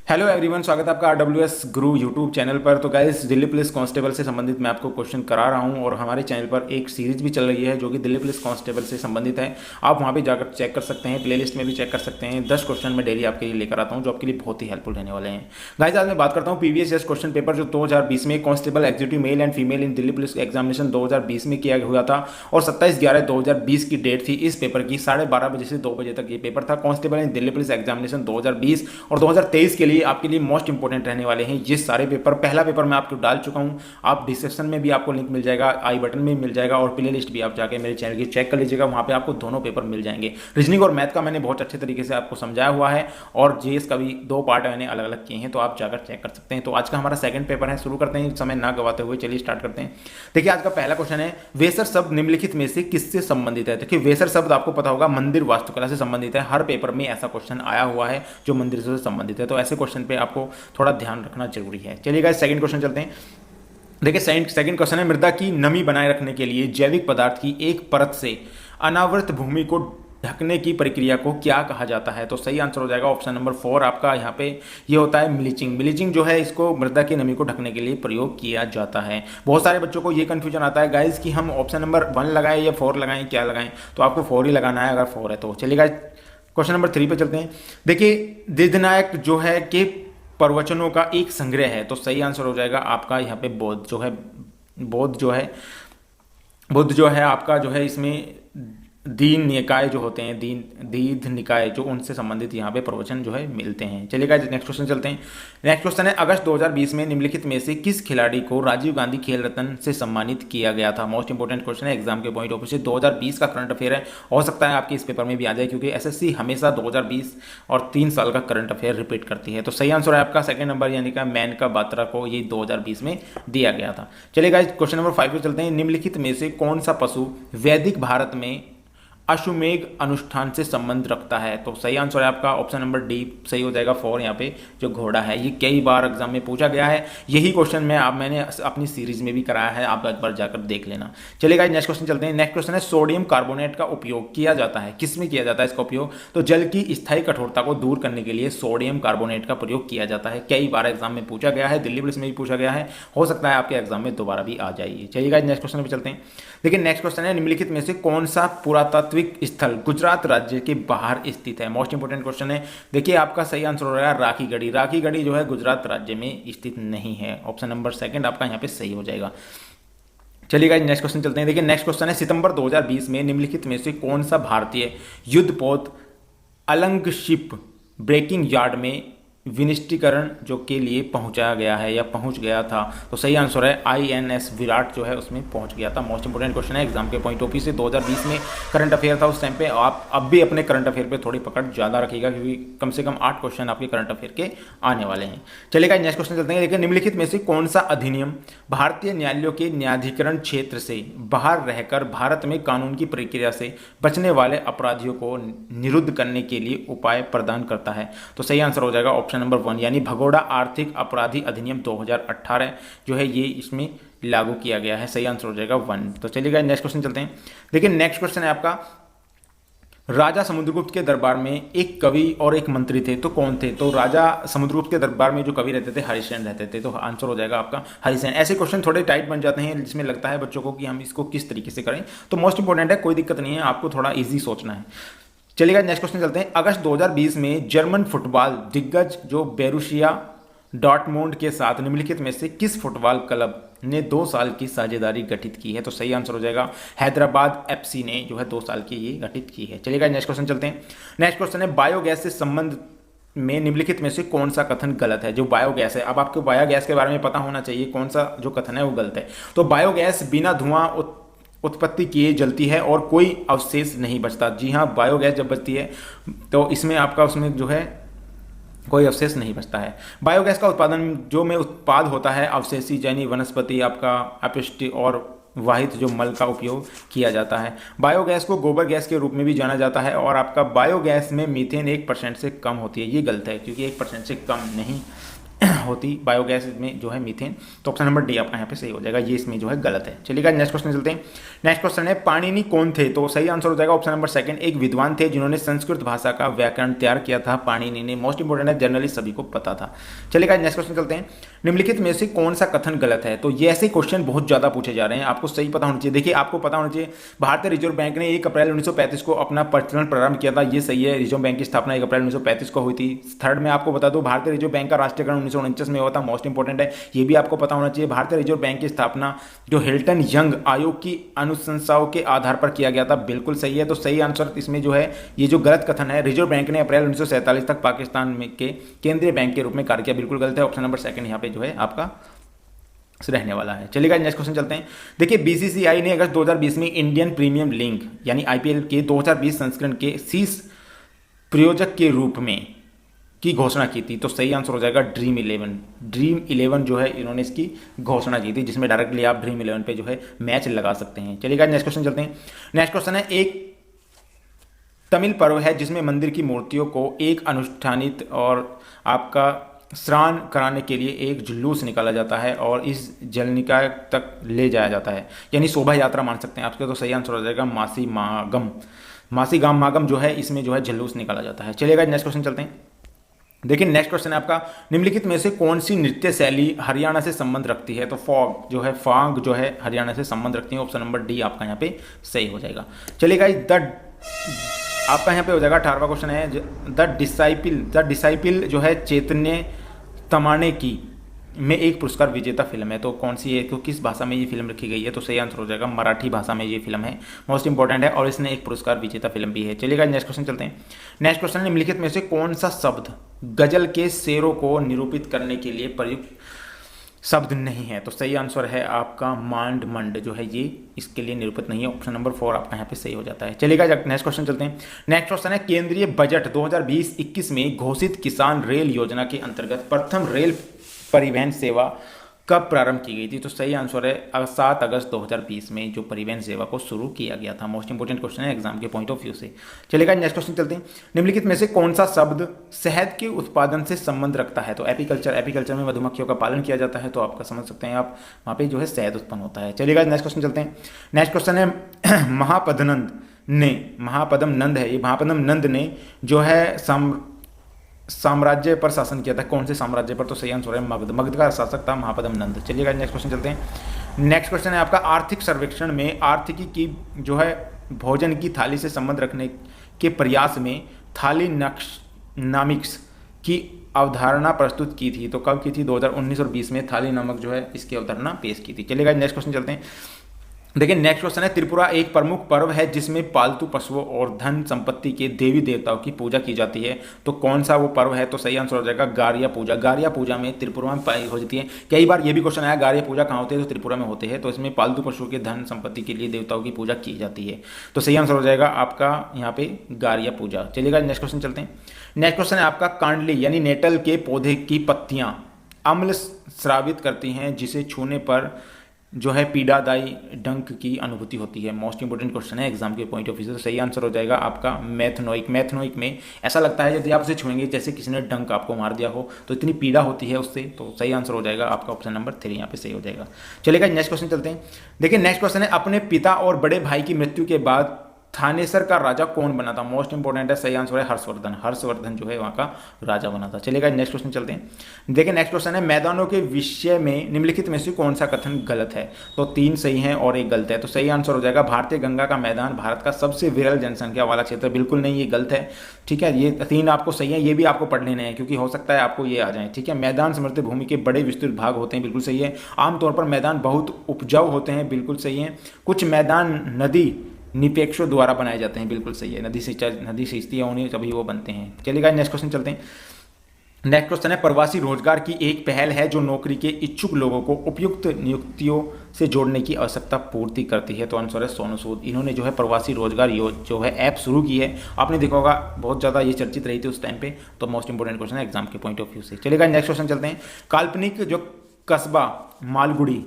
Hello everyone, स्वागत है आपका आरडब्ल्यूएस गुरु यूट्यूब चैनल पर। तो गाइस, दिल्ली पुलिस कांस्टेबल से संबंधित मैं आपको क्वेश्चन करा रहा हूं और हमारे चैनल पर एक सीरीज भी चल रही है जो कि दिल्ली पुलिस कांस्टेबल से संबंधित है। आप वहां पे जाकर चेक कर सकते हैं, प्लेलिस्ट में भी चेक कर सकते हैं। 10 क्वेश्चन मैं डेली आपके लिए लेकर आता हूं जो आपके लिए बहुत ही हेल्पफुल रहने वाले हैं। गाइस, आज मैं बात करता हूँ पीवीएस क्वेश्चन पेपर जो 2020 में constable executive male and female in Delhi police examination 2020 में किया हुआ था और 27/11/2020 की डेट थी इस पेपर की। 12:30 बजे से 2 बजे तक ये पेपर था। कांस्टेबल इन दिल्ली पुलिस एग्जामिनेशन 2020 और 2023 के लिए आपके लिए मोस्ट इंपोर्टेंट रहने वाले हैं ये सारे पेपर। पहला पेपर मैं आपको डाल चुका हूं, आप डिस्क्रिप्शन में भी आपको लिंक मिल जाएगा, आई बटन में मिल जाएगा और प्ले लिस्ट भी आप जाके मेरे चैनल की चेक कर लीजिएगा, वहां पे आपको दोनों पेपर मिल जाएंगे। रीजनिंग और मैथ का मैंने बहुत अच्छे तरीके से आपको समझाया हुआ है और जीएस का भी 2 पार्ट मैंने अलग अलग किए हैं, तो आप जाकर चेक कर सकते हैं। तो आज का हमारा सेकंड पेपर है, शुरू करते हैं समय ना गवाते हुए। चलिए स्टार्ट करते हैं। देखिए, आज का पहला क्वेश्चन है, वेसर शब्द निम्नलिखित में से किससे संबंधित है। देखिए, वेसर शब्द आपको पता होगा मंदिर वास्तुकला से संबंधित है। हर पेपर में ऐसा क्वेश्चन आया हुआ है जो मंदिर से संबंधित है, तो ऐसे क्वेश्चन पे आपको थोड़ा ध्यान रखना जरूरी है। चलिए गाइस, सेकंड क्वेश्चन चलते हैं। देखिए, सेकंड क्वेश्चन है, मृदा की नमी बनाए रखने के लिए जैविक पदार्थ की एक परत से अनावृत भूमि को ढकने की प्रक्रिया को क्या कहा जाता है। तो सही आंसर हो जाएगा ऑप्शन नंबर 4 आपका। यहाँ पे ये होता है मिलीचिंग। मिलीचिंग जो है इसको मृदा की नमी को ढकने के लिए प्रयोग किया जाता है। बहुत सारे बच्चों को ये कंफ्यूजन आता है गाइस कि हम ऑप्शन नंबर 1 लगाएं या 4 लगाएं, क्या लगाएं। तो आपको 4 ही लगाना है अगर 4 है तो। चलिए गाइस, क्वेश्चन नंबर 3 पे चलते हैं। देखिए, दीर्घनायक जो है कि प्रवचनों का एक संग्रह है, तो सही आंसर हो जाएगा आपका यहाँ पे बुद्ध जो है आपका जो है इसमें दीन निकाय जो होते हैं, दीध निकाय जो उनसे संबंधित यहाँ पे प्रवचन जो है मिलते हैं। चलिए गाइस, नेक्स्ट क्वेश्चन चलते हैं। नेक्स्ट क्वेश्चन है, अगस्त 2020 में निम्नलिखित में से किस खिलाड़ी को राजीव गांधी खेल रत्न से सम्मानित किया गया था। मोस्ट इंपोर्टेंट क्वेश्चन है, एग्जाम के पॉइंट ऑफ व्यू से 2020 का करंट अफेयर है। हो सकता है आपके इस पेपर में भी आ जाए क्योंकि एसएससी हमेशा 2020 और 3 साल का करंट अफेयर रिपीट करती है। तो सही आंसर है आपका सेकंड नंबर, यानी कि मैन का बात्रा को ये 2020 में दिया गया था। चलिए गाइस, क्वेश्चन नंबर 5 पे चलते हैं। निम्नलिखित में से कौन सा पशु वैदिक भारत में अश्वमेघ अनुष्ठान से संबंध रखता है। तो सही आंसर है आपका ऑप्शन नंबर डी, सही हो जाएगा 4। यहाँ पे जो घोड़ा है ये कई बार एग्जाम में पूछा गया है। यही क्वेश्चन मैंने अपनी सीरीज में भी कराया है, आप एक बार जाकर देख लेना। चलिए नेक्स्ट क्वेश्चन चलते हैं। नेक्स्ट क्वेश्चन है, सोडियम कार्बोनेट का उपयोग किया जाता है, किस में किया जाता है इसका उपयोग। तो जल की स्थायी कठोरता को दूर करने के लिए सोडियम कार्बोनेट का प्रयोग किया जाता है। कई बार एग्जाम में पूछा गया है, दिल्ली पुलिस में भी पूछा गया है, हो सकता है आपके एग्जाम में दोबारा भी आ जाइए। चलिए नेक्स्ट क्वेश्चन पे चलते हैं। देखिए, नेक्स्ट क्वेश्चन है, निम्नलिखित में से कौन सा पुरातात्विक स्थल गुजरात राज्य के बाहर स्थित है। मोस्ट इंपोर्टेंट क्वेश्चन है। देखिए, आपका सही आंसर हो रहा है राखीगढ़ी। राखीगढ़ी जो है गुजरात राज्य में स्थित नहीं है। ऑप्शन नंबर 2 आपका यहाँ पे सही हो जाएगा। चलिए नेक्स्ट क्वेश्चन चलते हैं। देखिए, नेक्स्ट क्वेश्चन है, सितंबर 2020 में निम्नलिखित में से कौन सा भारतीय युद्धपोत अलंग शिप ब्रेकिंग यार्ड में विनिष्टीकरण जो के लिए पहुंचाया गया है या पहुंच गया था। तो सही आंसर है आईएनएस विराट जो है उसमें पहुंच गया था। मोस्ट इंपोर्टेंट क्वेश्चन है, एग्जाम के पॉइंट ऑफ व्यू से 2020 में करंट अफेयर था उस टाइम पे। आप अब भी अपने करंट अफेयर पे थोड़ी पकड़ ज़्यादा रखिएगा क्योंकि कम से कम 8 क्वेश्चन आपके करंट अफेयर के आने वाले हैं। चलिएगा नेक्स्ट क्वेश्चन चलते हैं। देखिए, निम्नलिखित में से कौन सा अधिनियम भारतीय न्यायालयों के न्यायाधिकरण क्षेत्र से बाहर रहकर भारत में कानून की प्रक्रिया से बचने वाले अपराधियों को निरुद्ध करने के लिए उपाय प्रदान करता है। तो सही आंसर हो जाएगा ऑप्शन नंबर 1, यानी भगोड़ा आर्थिक अपराधी अधिनियम 2018 जो है ये इसमें लागू किया गया है। सही आंसर हो जाएगा 1। तो चलिए नेक्स्ट क्वेश्चन चलते हैं। देखिए, नेक्स्ट क्वेश्चन है आपका, राजा समुद्रगुप्त के दरबार में एक कवि और एक मंत्री थे, तो कौन थे। तो राजा समुद्रगुप्त के दरबार में जो कवि रहते थे हरिसेन रहते थे, तो आंसर हो जाएगा आपका हरिसेन। ऐसे क्वेश्चन थोड़े टाइट बन जाते हैं जिसमें लगता है बच्चों को कि हम इसको किस तरीके से करें, तो मोस्ट इंपोर्टेंट है, कोई दिक्कत नहीं है, आपको थोड़ा ईजी सोचना है। चलिएगा नेक्स्ट क्वेश्चन चलते हैं। अगस्त 2020 में जर्मन फुटबॉल दिग्गज जो बोरुसिया डॉर्टमुंड के साथ निम्नलिखित में से किस फुटबॉल क्लब ने 2 साल की साझेदारी गठित की है। तो सही आंसर हो जाएगा हैदराबाद एफसी ने जो है 2 साल की ये गठित की है। चलिएगा नेक्स्ट क्वेश्चन चलते हैं। नेक्स्ट क्वेश्चन है, बायोगैस से संबंध में निम्नलिखित में से कौन सा कथन गलत है। जो बायोगैस है, अब आपको बायोगैस के बारे में पता होना चाहिए कौन सा जो कथन है वो गलत है। तो बायोगैस बिना धुआं उत्पत्ति किए जलती है और कोई अवशेष नहीं बचता। जी हाँ, बायोगैस जब बचती है तो इसमें आपका उसमें जो है कोई अवशेष नहीं बचता है। बायोगैस का उत्पादन जो में उत्पाद होता है अवशेषी यानी वनस्पति आपका अपशिष्ट और वाहित जो मल का उपयोग किया जाता है। बायोगैस को गोबर गैस के रूप में भी जाना जाता है और आपका बायोगैस में मीथेन 1% से कम होती है। ये गलत है क्योंकि 1% से कम नहीं होती बायोगैस में जो है मीथेन, तो ऑप्शन नंबर डी आपका यहाँ पे सही हो जाएगा, ये इसमें जो है गलत है। चलिएगा नेक्स्ट क्वेश्चन चलते हैं। नेक्स्ट क्वेश्चन है पाणिनि कौन थे, तो सही आंसर हो जाएगा ऑप्शन नंबर सेकंड, एक विद्वान थे जिन्होंने संस्कृत भाषा का व्याकरण तैयार किया था पाणिनि ने। मोस्ट इंपोर्टेंट है, जनरली सभी को पता था। चलिएगा नेक्स्ट क्वेश्चन चलते हैं। निम्नलिखित में से कौन सा कथन गलत है, तो ये ऐसे क्वेश्चन बहुत ज्यादा पूछे जा रहे हैं, आपको सही पता होना चाहिए। देखिए आपको पता होना चाहिए भारतीय रिजर्व बैंक ने 1 अप्रैल 1935 को अपना प्रचलन प्रारंभ किया था, ये सही है। रिजर्व बैंक की स्थापना 1 अप्रैल 1935 को हुई थी। थर्ड में आपको बता दो भारतीय रिजर्व बैंक का राष्ट्रीयकरण 1949 में हुआ था, मोस्ट इंपोर्टेंट है, ये भी आपको पता होना चाहिए। भारतीय रिजर्व बैंक की स्थापना जो हिल्टन यंग आयोग की अनुशंसाओं के आधार पर किया गया था, बिल्कुल सही है। तो सही आंसर इसमें जो है ये जो गलत कथन है, रिजर्व बैंक ने अप्रैल 1947 तक पाकिस्तान में के केंद्रीय बैंक के रूप में कार्य किया, बिल्कुल गलत है। ऑप्शन नंबर सेकंड यहाँ पे जो है आपका रहने वाला है। चलिएगा नेक्स्ट क्वेश्चन चलते हैं। देखिए बीसीसीआई ने अगस्त 2020 में इंडियन प्रीमियम लीग यानी आईपीएल के 2020 संस्करण के शीर्ष प्रायोजक के रूप में की घोषणा की थी, तो सही आंसर हो जाएगा ड्रीम 11। ड्रीम 11 जो है इन्होंने इसकी घोषणा की थी, जिसमें डायरेक्टली आप ड्रीम 11 पे जो है मैच लगा सकते हैं। चलिएगा नेक्स्ट क्वेश्चन चलते हैं। नेक्स्ट क्वेश्चन है एक तमिल पर्व है जिसमें मंदिर की मूर्तियों को एक अनुष्ठानित और आपका स्नान कराने के लिए एक जुलूस निकाला जाता है और इस जलनिकाय तक ले जाया जाता है, यानी शोभा यात्रा मान सकते हैं आपके। तो सही आंसर हो जाएगा मासी मागम। मासी गाम मागम जो है इसमें जो है जुलूस निकाला जाता है। चलिएगा नेक्स्ट क्वेश्चन चलते हैं। देखिए नेक्स्ट क्वेश्चन है आपका निम्नलिखित में से कौन सी नृत्य शैली हरियाणा से संबंध रखती है, तो फॉग जो है फाग जो है हरियाणा से संबंध रखती है। ऑप्शन नंबर डी आपका यहाँ पे सही हो जाएगा। चलिएगा आपका यहाँ पे हो जाएगा 18वां क्वेश्चन है। द डिसाइपिल जो है चैतन्य तमाने की में एक पुरस्कार विजेता फिल्म है, तो कौन सी है, तो किस भाषा में ये फिल्म रखी गई है, तो सही आंसर हो जाएगा मराठी भाषा में ये फिल्म है, मोस्ट इंपॉर्टेंट है, और इसने एक पुरस्कार विजेता फिल्म भी है। चलिएगा नेक्स्ट क्वेश्चन चलते हैं। नेक्स्ट क्वेश्चन है निम्नलिखित में से कौन सा शब्द गजल के शेरों को निरूपित करने के लिए प्रयुक्त शब्द नहीं है, तो सही आंसर है आपका मांड मंड जो है ये इसके लिए निरूपित नहीं है। ऑप्शन नंबर 4 आपका यहाँ पे सही हो जाता है। चलिएगा नेक्स्ट क्वेश्चन चलते हैं। नेक्स्ट क्वेश्चन है केंद्रीय बजट 2020-21 में घोषित किसान रेल योजना के अंतर्गत प्रथम रेल परिवहन सेवा कब प्रारंभ की गई थी, तो सही आंसर है 7 अगस्त 2020 में जो परिवहन सेवा को शुरू किया गया था। मोस्ट इंपोर्टेंट क्वेश्चन है एग्जाम के पॉइंट ऑफ व्यू से। चलिएगा नेक्स्ट क्वेश्चन चलते हैं। निम्नलिखित में से कौन सा शब्द शहद के उत्पादन से संबंध रखता है, तो एपीकल्चर में मधुमक्खियों का पालन किया जाता है, तो आपका समझ सकते हैं आप वहाँ पे जो है शहद उत्पन्न होता है। चलिएगा नेक्स्ट क्वेश्चन चलते हैं। नेक्स्ट क्वेश्चन है महापदम नंद है, ये महापदम नंद ने जो है साम्राज्य पर शासन किया था, कौन से साम्राज्य पर, तो सही आंसर है मगध। मगध का शासक था महापदम नंद। चलिएगा नेक्स्ट क्वेश्चन चलते हैं। नेक्स्ट क्वेश्चन है आपका आर्थिक सर्वेक्षण में आर्थिकी की जो है भोजन की थाली से संबंध रखने के प्रयास में थालीनॉमिक्स की अवधारणा प्रस्तुत की थी, तो कब की थी, 2019 और 20 में थाली नामक जो है इसकी अवधारणा पेश की थी। चलिएगा नेक्स्ट क्वेश्चन चलते हैं। देखिए नेक्स्ट क्वेश्चन है त्रिपुरा एक प्रमुख पर्व है जिसमें पालतू पशुओं और धन संपत्ति के देवी देवताओं की पूजा की जाती है, तो कौन सा वो पर्व है, तो सही आंसर हो जाएगा गारिया पूजा। गारिया पूजा में त्रिपुरा में पाई हो जाती है। कई बार ये भी क्वेश्चन आया गारिया पूजा कहाँ होती है, तो त्रिपुरा में होते हैं, तो इसमें पालतू पशुओं के धन संपत्ति के लिए देवताओं की पूजा की जाती है, तो सही आंसर हो जाएगा आपका यहाँ पे गारिया पूजा। चलिएगा नेक्स्ट क्वेश्चन चलते हैं। नेक्स्ट क्वेश्चन है आपका कांडली यानी नेटल के पौधे की पत्तियां अम्ल स्रावित करती हैं जिसे छूने पर जो है पीड़ादायी डंक की अनुभूति होती है। मोस्ट इंपोर्टेंट क्वेश्चन है एग्जाम के पॉइंट ऑफ व्यू से, तो सही आंसर हो जाएगा आपका मैथनोइक। मैथनोइक में ऐसा लगता है यदि आप उसे छुएंगे जैसे किसी ने डंक आपको मार दिया हो, तो इतनी पीड़ा होती है उससे, तो सही आंसर हो जाएगा आपका ऑप्शन नंबर 3 यहाँ पे सही हो जाएगा। चलेगा नेक्स्ट क्वेश्चन चलते हैं। देखिए नेक्स्ट क्वेश्चन है अपने पिता और बड़े भाई की मृत्यु के बाद थानेसर का राजा कौन बना था, मोस्ट इंपोर्टेंट है, सही आंसर है हर्षवर्धन। हर्षवर्धन जो है वहाँ का राजा बना था। चलिएगा नेक्स्ट क्वेश्चन चलते हैं। देखिए नेक्स्ट क्वेश्चन है मैदानों के विषय में निम्नलिखित में से कौन सा कथन गलत है, तो 3 सही है और 1 गलत है, तो सही आंसर हो जाएगा भारतीय गंगा का मैदान भारत का सबसे विरल जनसंख्या वाला क्षेत्र, बिल्कुल नहीं, ये गलत है। ठीक है, ये 3 आपको सही है, ये भी आपको पढ़ लेने हैं क्योंकि हो सकता है आपको ये आ जाए। ठीक है, मैदान समृद्ध भूमि के बड़े विस्तृत भाग होते हैं, बिल्कुल सही है। आमतौर पर मैदान बहुत उपजाऊ होते हैं, बिल्कुल सही है। कुछ मैदान नदी निपेक्षों द्वारा बनाए जाते हैं, बिल्कुल सही है। नदी सिंचती है उन्हें तभी वो बनते हैं। चलिएगा नेक्स्ट क्वेश्चन चलते हैं। नेक्स्ट क्वेश्चन है प्रवासी रोजगार की एक पहल है जो नौकरी के इच्छुक लोगों को उपयुक्त नियुक्तियों से जोड़ने की आवश्यकता पूर्ति करती है, तो आंसर है सोनू सूद। इन्होंने जो है प्रवासी रोजगार जो है ऐप शुरू की है, आपने देखा होगा बहुत ज़्यादा ये चर्चित रही थी उस टाइम पे, तो मोस्ट इंपोर्टेंट क्वेश्चन है एग्जाम के पॉइंट ऑफ व्यू से। चलिएगा नेक्स्ट क्वेश्चन चलते हैं। काल्पनिक जो कस्बा मालगुड़ी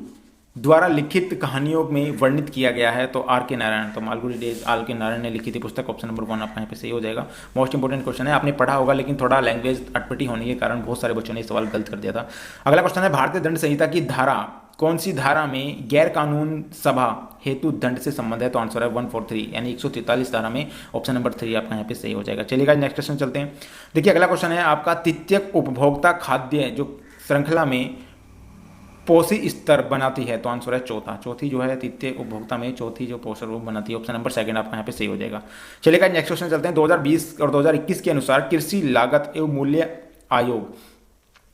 द्वारा लिखित कहानियों में वर्णित किया गया है? तो आर के नारायण, तो मालगुडी डेज आर के नारायण ने लिखी थी पुस्तक। ऑप्शन नंबर 1 आपका यहाँ पे सही हो जाएगा। मोस्ट इंपोर्टेंट क्वेश्चन है, आपने पढ़ा होगा लेकिन थोड़ा लैंग्वेज अटपटी होने के कारण बहुत सारे बच्चों ने सवाल गलत कर दिया था। अगला क्वेश्चन है, भारतीय दंड संहिता की धारा कौन सी धारा में गैर कानून सभा हेतु दंड से संबंध है? तो आंसर है 143 यानी 143 धारा में ऑप्शन नंबर 3 आपका यहाँ पे सही हो जाएगा। चलिएगा नेक्स्ट क्वेश्चन चलते हैं। देखिए अगला क्वेश्चन है आपका, तृतीयक उपभोक्ता खाद्य जो श्रृंखला में पोषी स्तर बनाती है? तो आंसर है चौथी जो है तृतीय उपभोक्ता में चौथी जो पोषण रूप बनाती है। ऑप्शन नंबर 2 आपका यहाँ पे सही हो जाएगा। चलिएगा नेक्स्ट क्वेश्चन चलते हैं। 2020 और 2021 के अनुसार कृषि लागत एवं मूल्य आयोग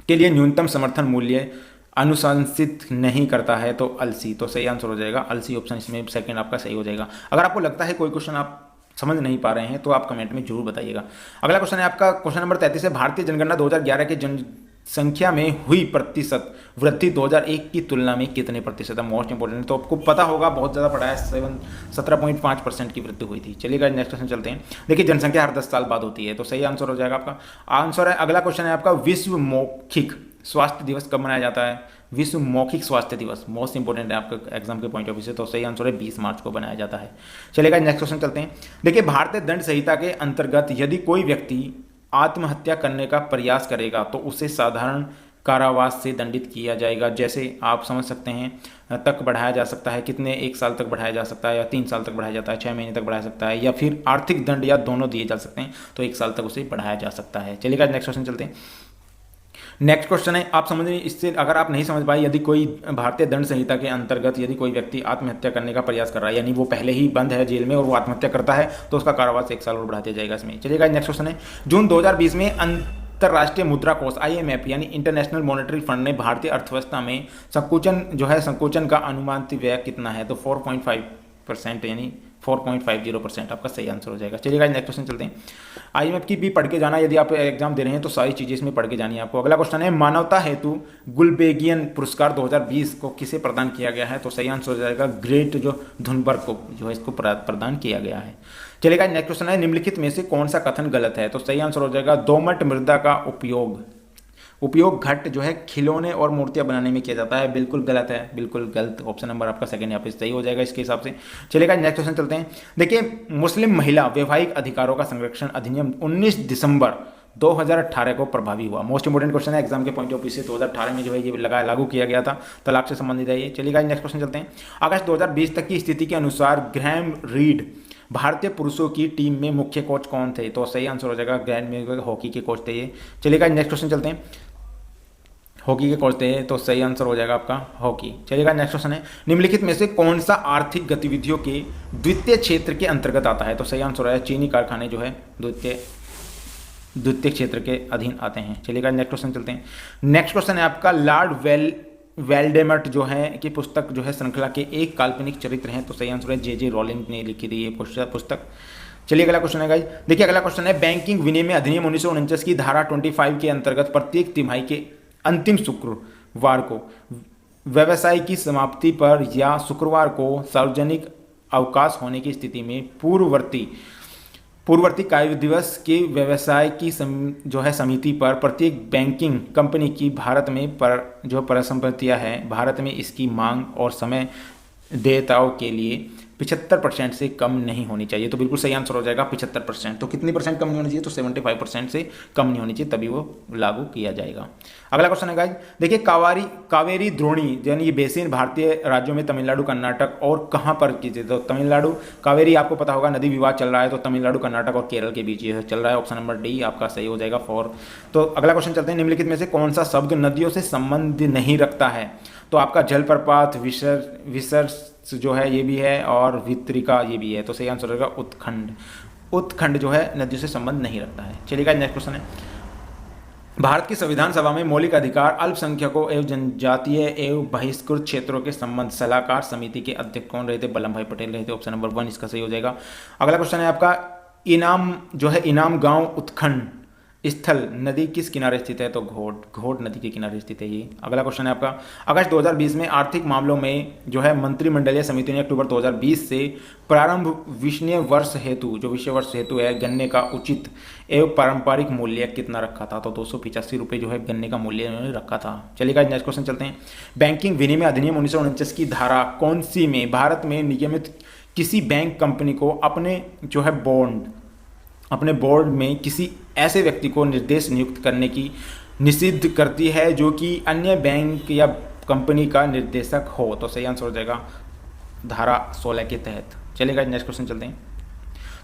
के लिए न्यूनतम समर्थन मूल्य अनुशंसित नहीं करता है? तो अलसी, तो सही आंसर हो जाएगा अलसी। ऑप्शन इसमें 2 आपका सही हो जाएगा। अगर आपको लगता है कोई क्वेश्चन आप समझ नहीं पा रहे हैं तो आप कमेंट में जरूर बताइएगा। अगला क्वेश्चन है आपका, क्वेश्चन नंबर 33 है, भारतीय जनगणना 2011 के जनसंख्या में हुई प्रतिशत वृद्धि 2001 की तुलना में कितने प्रतिशत है? मोस्ट इंपोर्टेंट, तो आपको पता होगा, बहुत ज़्यादा पढ़ा है, 17.5% की वृद्धि हुई थी। चलिएगा नेक्स्ट क्वेश्चन चलते हैं। देखिए जनसंख्या हर 10 साल बाद होती है, तो सही आंसर हो जाएगा आपका। आंसर है अगला क्वेश्चन है आपका, विश्व मौखिक स्वास्थ्य दिवस कब मनाया जाता है? विश्व मौखिक स्वास्थ्य दिवस मोस्ट इंपोर्टेंट है आपके एग्जाम के पॉइंट ऑफ व्यू से, तो सही आंसर है 20 मार्च को बनाया जाता है। चलिएगा नेक्स्ट क्वेश्चन चलते हैं। देखिए भारतीय दंड संहिता के अंतर्गत यदि कोई व्यक्ति आत्महत्या करने का प्रयास करेगा तो उसे साधारण कारावास से दंडित किया जाएगा। जैसे आप समझ सकते हैं तक बढ़ाया जा सकता है, कितने 1 साल तक बढ़ाया जा सकता है, या 3 साल तक बढ़ाया जाता है, 6 महीने तक बढ़ाया सकता है, या फिर आर्थिक दंड, या दोनों दिए जा सकते हैं, तो 1 साल तक उसे बढ़ाया जा सकता है। चलिएगा नेक्स्ट क्वेश्चन चलते हैं। नेक्स्ट क्वेश्चन है, आप समझ, इससे अगर आप नहीं समझ पाए, यदि कोई भारतीय दंड संहिता के अंतर्गत यदि कोई व्यक्ति आत्महत्या करने का प्रयास कर रहा है, यानी वो पहले ही बंद है जेल में और वो आत्महत्या करता है, तो उसका कारावास 1 साल और बढ़ा दिया जाएगा इसमें। चलिएगा नेक्स्ट क्वेश्चन है, जून 2020 में अंतर्राष्ट्रीय मुद्रा कोष IMF यानी इंटरनेशनल मॉनेटरी फंड ने भारतीय अर्थव्यवस्था में संकुचन का अनुमानित व्यय कितना है? तो 4.5% यानी 4.50% आपका सही आंसर हो जाएगा। चलिएगा नेक्स्ट क्वेश्चन चलते हैं। IMF की भी पढ़ के जाना, यदि आप एग्जाम दे रहे हैं तो सारी चीजें इसमें पढ़ के जानी है आपको। अगला क्वेश्चन है, मानवता हेतु गुलबेगियन पुरस्कार 2020 को किसे प्रदान किया गया है? तो सही आंसर हो जाएगा ग्रेट जो थुनबर्ग को जो है इसको प्रदान किया गया है। चलिएगा नेक्स्ट क्वेश्चन है, निम्नलिखित में से कौन सा कथन गलत है? तो सही आंसर हो जाएगा दोमट मृदा का उपयोग घट जो है खिलौने और मूर्तियां बनाने में किया जाता है। बिल्कुल गलत है, बिल्कुल गलत। ऑप्शन नंबर आपका 2 यहाँ पे सही हो जाएगा इसके हिसाब से। चलिएगा नेक्स्ट क्वेश्चन चलते हैं। देखिए मुस्लिम महिला वैवाहिक अधिकारों का संरक्षण अधिनियम 19 दिसंबर 2018 को प्रभावी हुआ। मोस्ट इंपोर्टेंट क्वेश्चन है एग्जाम के पॉइंट ऑफ व्यू से। 2018 में जो है ये लागू किया गया था, तलाक से संबंधित है ये। चलिएगा नेक्स्ट क्वेश्चन चलते हैं। अगस्त 2020 तक की स्थिति के अनुसार ग्रैहम रीड भारतीय पुरुषों की टीम में मुख्य कोच कौन थे? तो सही आंसर हो जाएगा ग्रैंड हॉकी के कोच थे ये। चलिएगा नेक्स्ट क्वेश्चन चलते हैं। हॉकी के कोच थे, तो सही आंसर हो जाएगा आपका हॉकी। चलिएगा नेक्स्ट क्वेश्चन है, निम्नलिखित में से कौन सा आर्थिक गतिविधियों के द्वितीय क्षेत्र के अंतर्गत आता है? तो सही आंसर है चीनी कारखाने जो है द्वितीय क्षेत्र के अधीन आते हैं। चलिएगा नेक्स्ट क्वेश्चन चलते हैं। नेक्स्ट क्वेश्चन है आपका, लॉर्ड वेल्डेमर्ट जो है की पुस्तक जो है श्रृंखला के एक काल्पनिक चरित्र हैं। तो सही आंसर है जे रॉलिंग ने लिखी थी ये पुस्तक। चलिए अगला क्वेश्चन है गाइस। देखिए अगला क्वेश्चन है, बैंकिंग विनिमय अधिनियम 1949 की धारा 25 के अंतर्गत प्रत्येक तिमाही के अंतिम शुक्रवार को व्यवसाय की समाप्ति पर या शुक्रवार को सार्वजनिक अवकाश होने की स्थिति में पूर्ववर्ती कार्य दिवस के व्यवसाय की जो है समिति पर प्रत्येक बैंकिंग कंपनी की भारत में जो परिसंपत्तियां हैं, भारत में इसकी मांग और समय देयताओं के लिए 75% से कम नहीं होनी चाहिए। तो बिल्कुल सही आंसर हो जाएगा 75%। तो कितनी परसेंट कम नहीं होनी चाहिए? तो 75% से कम नहीं होनी चाहिए, तभी वो लागू किया जाएगा। अगला क्वेश्चन है गाइस, देखिए कावेरी द्रोणी यानी ये बेसिन भारतीय राज्यों में तमिलनाडु, कर्नाटक और कहाँ पर कीजिए? तो तमिलनाडु कावेरी आपको पता होगा नदी विवाद चल रहा है, तो तमिलनाडु, कर्नाटक और केरल के बीच ये चल रहा है। ऑप्शन नंबर डी आपका सही हो जाएगा 4। तो अगला क्वेश्चन चलते हैं, निम्नलिखित में से कौन सा शब्द नदियों से संबंध नहीं रखता है? तो आपका जलप्रपात, विसर्ज जो है ये भी है, और वितरिका ये भी है। तो सही आंसर होगा उत्खंड जो है नदियों से संबंध नहीं रखता है। चलिएगा नेक्स्ट क्वेश्चन है, भारत की संविधान सभा में मौलिक अधिकार अल्पसंख्यकों एवं जनजातीय एवं बहिष्कृत क्षेत्रों के संबंध सलाहकार समिति के अध्यक्ष कौन रहे थे? बल्लभ भाई पटेल रहे थे। ऑप्शन नंबर 1 इसका सही हो जाएगा। अगला क्वेश्चन है आपका, इनाम गांव उत्खंड स्थल नदी किस किनारे स्थित है? तो घोट नदी के किनारे स्थित है ये। अगला क्वेश्चन है आपका, अगस्त 2020 में आर्थिक मामलों में जो है मंत्रिमंडलीय समिति ने अक्टूबर 2020 से प्रारंभ विषय वर्ष हेतु, जो विषय वर्ष हेतु है, गन्ने का उचित एवं पारंपरिक मूल्य कितना रखा था? तो 285 रुपये जो है गन्ने का मूल्य उन्होंने रखा था। चलिएगा नेक्स्ट क्वेश्चन चलते हैं। बैंकिंग विनिमय अधिनियम 1949 की धारा कौन सी में भारत में नियमित किसी बैंक कंपनी को अपने बोर्ड में किसी ऐसे व्यक्ति को निर्देश नियुक्त करने की निषिद्ध करती है जो कि अन्य बैंक या कंपनी का निर्देशक हो? तो सही आंसर हो जाएगा धारा 16 के तहत। चलिएगा नेक्स्ट क्वेश्चन चलते हैं।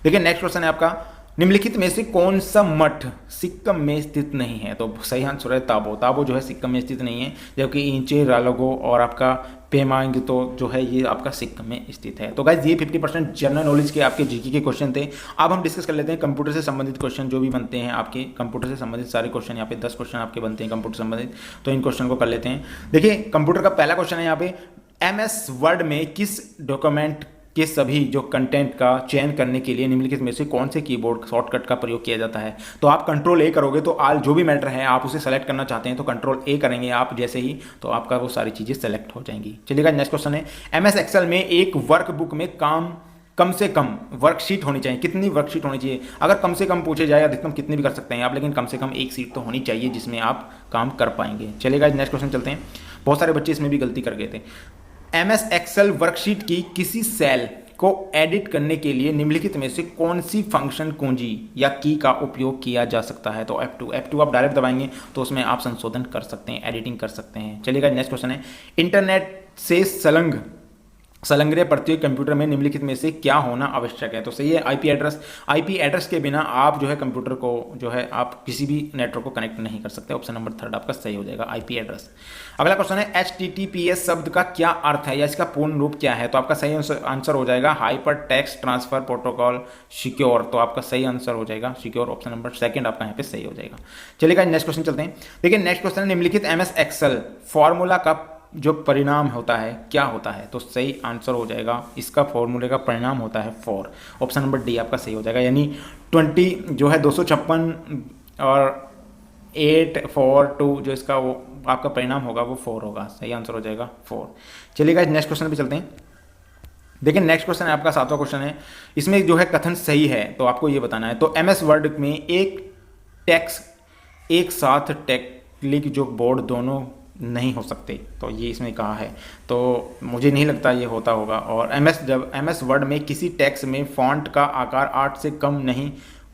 देखिए नेक्स्ट क्वेश्चन है आपका, निम्नलिखित में से कौन सा मठ सिक्किम में स्थित नहीं है? तो सही आंसर है ताबो। ताबो जो है सिक्किम में स्थित नहीं है, जबकि इंचे, रालोगो और आपका पेमांग तो जो है ये आपका सिक्किम में स्थित है। तो गाइज ये 50% जनरल नॉलेज के आपके जीके के क्वेश्चन थे। अब हम डिस्कस कर लेते हैं कंप्यूटर से संबंधित क्वेश्चन जो भी बनते हैं आपके। कंप्यूटर से संबंधित सारे क्वेश्चन यहाँ पे 10 क्वेश्चन आपके बनते हैं कंप्यूटर संबंधित, तो इन क्वेश्चन को कर लेते हैं। देखिए कंप्यूटर का पहला क्वेश्चन है यहाँ पे, MS वर्ड में किस डॉक्यूमेंट के सभी जो कंटेंट का चयन करने के लिए निम्नलिखित में से कौन से कीबोर्ड शॉर्टकट का प्रयोग किया जाता है? तो आप कंट्रोल A करोगे तो आल जो भी मैटर है आप उसे सेलेक्ट करना चाहते हैं तो कंट्रोल A करेंगे आप जैसे ही, तो आपका वो सारी चीज़ें सेलेक्ट हो जाएंगी। चलिएगा नेक्स्ट क्वेश्चन है, MS एक्सेल में एक वर्कबुक में कम से कम वर्कशीट होनी चाहिए। कितनी वर्कशीट होनी चाहिए? अगर कम से कम पूछे जाए, अधिकतम कितनी भी कर सकते हैं आप, लेकिन कम से कम एक सीट तो होनी चाहिए जिसमें आप काम कर पाएंगे। चलिएगा नेक्स्ट क्वेश्चन चलते हैं। बहुत सारे बच्चे इसमें भी गलती कर गए थे। MS एक्सेल वर्कशीट की किसी सेल को एडिट करने के लिए निम्नलिखित में से कौन सी फंक्शन कुंजी या की का उपयोग किया जा सकता है? तो F2 आप डायरेक्ट दबाएंगे तो उसमें आप संशोधन कर सकते हैं, एडिटिंग कर सकते हैं। चलिएगा नेक्स्ट क्वेश्चन है, इंटरनेट से संलग्न प्रत्येक कंप्यूटर में निम्नलिखित में से क्या होना आवश्यक है? तो सही है IP एड्रेस के बिना आप जो है कंप्यूटर को जो है आप किसी भी नेटवर्क को कनेक्ट नहीं कर सकते। ऑप्शन नंबर 3 आपका सही हो जाएगा, IP एड्रेस। अगला क्वेश्चन है, HTTPS शब्द का क्या अर्थ है या इसका पूर्ण रूप क्या है? तो आपका सही आंसर हो जाएगा hyper text transfer protocol secure. तो आपका सही आंसर हो जाएगा सिक्योर, ऑप्शन नंबर 2 आपका यहाँ पे सही हो जाएगा। चलिएगा नेक्स्ट क्वेश्चन चलते हैं। देखिए नेक्स्ट क्वेश्चन है, निम्नलिखित MS एक्सेल फॉर्मूला का जो परिणाम होता है क्या होता है? तो सही आंसर हो जाएगा, इसका फॉर्मूले का परिणाम होता है 4। ऑप्शन नंबर D आपका सही हो जाएगा, यानी 20 जो है 256 और 842 जो इसका वो आपका परिणाम होगा वो 4 होगा। सही आंसर हो जाएगा 4। चलिएगा नेक्स्ट क्वेश्चन पे चलते हैं। देखिए नेक्स्ट क्वेश्चन है आपका 7वां क्वेश्चन है, इसमें जो है कथन सही है तो आपको ये बताना है। तो MS वर्ड में एक साथ टेक्निक जो बोर्ड दोनों नहीं हो सकते, तो ये इसमें कहा है, तो मुझे नहीं लगता ये होता होगा। और MS वर्ड में किसी टेक्स्ट में फॉन्ट का आकार 8 से कम नहीं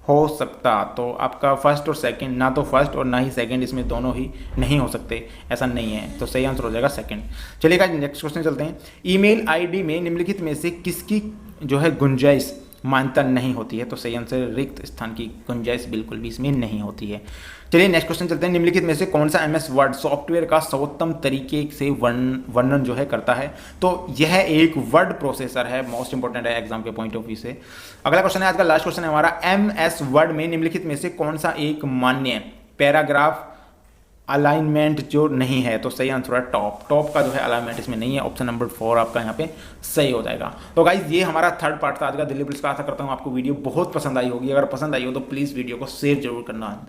हो सकता, तो आपका फर्स्ट और सेकंड, ना तो फर्स्ट और ना ही सेकंड, इसमें दोनों ही नहीं हो सकते, ऐसा नहीं है, तो सही आंसर हो जाएगा 2। चलिएगा नेक्स्ट क्वेश्चन चलते हैं। ईमेल ID में निम्नलिखित में से किसकी जो है गुंजाइश मान्यता नहीं होती है? तो सही आंसर रिक्त स्थान की गुंजाइश बिल्कुल भी इसमें नहीं होती है। चलिए नेक्स्ट क्वेश्चन चलते हैं। निम्नलिखित में से कौन सा MS वर्ड सॉफ्टवेयर का सर्वोत्तम तरीके से वर्णन जो है करता है? तो यह एक वर्ड प्रोसेसर है, मोस्ट इंपॉर्टेंट है एग्जाम के पॉइंट ऑफ व्यू से। अगला क्वेश्चन है आज का लास्ट क्वेश्चन है हमारा, MS वर्ड में निम्नलिखित में से कौन सा एक मान्य पैराग्राफ अलाइनमेंट जो नहीं है? तो सही आंसर है टॉप का जो है अलाइनमेंट इसमें नहीं है। ऑप्शन नंबर 4 आपका यहाँ पे सही हो जाएगा। तो गाइज ये हमारा 3rd पार्ट था आज का दिल्ली पुलिस का। आशा करता हूँ आपको वीडियो बहुत पसंद आई होगी। अगर पसंद आई हो तो प्लीज़ वीडियो को शेयर जरूर करना।